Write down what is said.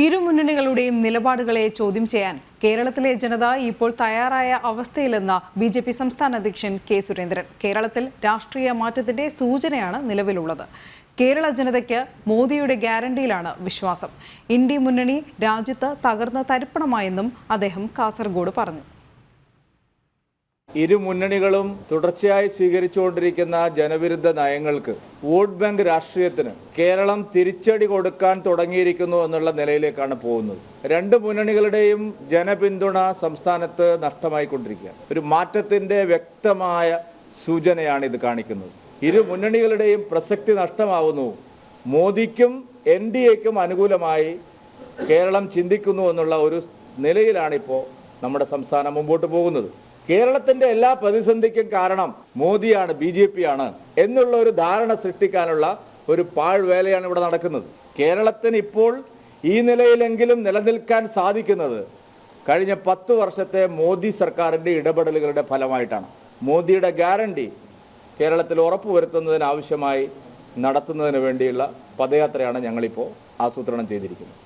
ഇരു മുന്നണികളുടെയും നിലപാടുകളെ ചോദ്യം ചെയ്യാൻ കേരളത്തിലെ ജനത ഇപ്പോൾ തയ്യാറായ അവസ്ഥയിലെന്ന ബി.ജെ.പി. സംസ്ഥാന അധ്യക്ഷൻ കെ സുരേന്ദ്രൻ. കേരളത്തിൽ രാഷ്ട്രീയ മാറ്റത്തിന്റെ സൂചനയാണ് നിലവിലുള്ളത്. കേരള ജനതയ്ക്ക് മോദിയുടെ ഗ്യാരണ്ടിയിലാണ് വിശ്വാസം. ഇന്ത്യ മുന്നണി രാജ്യത്ത് തകർന്ന തരിപ്പണമായെന്നും അദ്ദേഹം കാസർഗോഡ് പറഞ്ഞു. ഇരു മുന്നണികളും തുടർച്ചയായി സ്വീകരിച്ചുകൊണ്ടിരിക്കുന്ന ജനവിരുദ്ധ നയങ്ങൾക്ക്, വോട്ട് ബാങ്ക് രാഷ്ട്രീയത്തിന് കേരളം തിരിച്ചടി കൊടുക്കാൻ തുടങ്ങിയിരിക്കുന്നു എന്നുള്ള നിലയിലേക്കാണ് പോകുന്നത്. രണ്ട് മുന്നണികളുടെയും ജനപിന്തുണ സംസ്ഥാനത്ത് നഷ്ടമായിക്കൊണ്ടിരിക്കുക. ഒരു മാറ്റത്തിന്റെ വ്യക്തമായ സൂചനയാണ് ഇത് കാണിക്കുന്നത്. ഇരു മുന്നണികളുടെയും പ്രസക്തി നഷ്ടമാവുന്നു. മോദിക്കും NDAക്കും അനുകൂലമായി കേരളം ചിന്തിക്കുന്നു എന്നുള്ള ഒരു നിലയിലാണിപ്പോൾ നമ്മുടെ സംസ്ഥാനം മുമ്പോട്ട് പോകുന്നത്. കേരളത്തിന്റെ എല്ലാ പ്രതിസന്ധിക്കും കാരണം മോദിയാണ്, BJP ആണ് എന്നുള്ള ഒരു ധാരണ സൃഷ്ടിക്കാനുള്ള ഒരു പാഴ്വേലയാണ് ഇവിടെ നടക്കുന്നത്. കേരളത്തിന് ഇപ്പോൾ ഈ നിലയിലെങ്കിലും നിലനിൽക്കാൻ സാധിക്കുന്നത് കഴിഞ്ഞ 10 വർഷത്തെ മോദി സർക്കാരിന്റെ ഇടപെടലുകളുടെ ഫലമായിട്ടാണ്. മോദിയുടെ ഗ്യാരണ്ടി കേരളത്തിൽ ഉറപ്പുവരുത്തുന്നതിനാവശ്യമായി നടത്തുന്നതിന് വേണ്ടിയുള്ള പദയാത്രയാണ് ഞങ്ങളിപ്പോൾ ആസൂത്രണം ചെയ്തിരിക്കുന്നത്.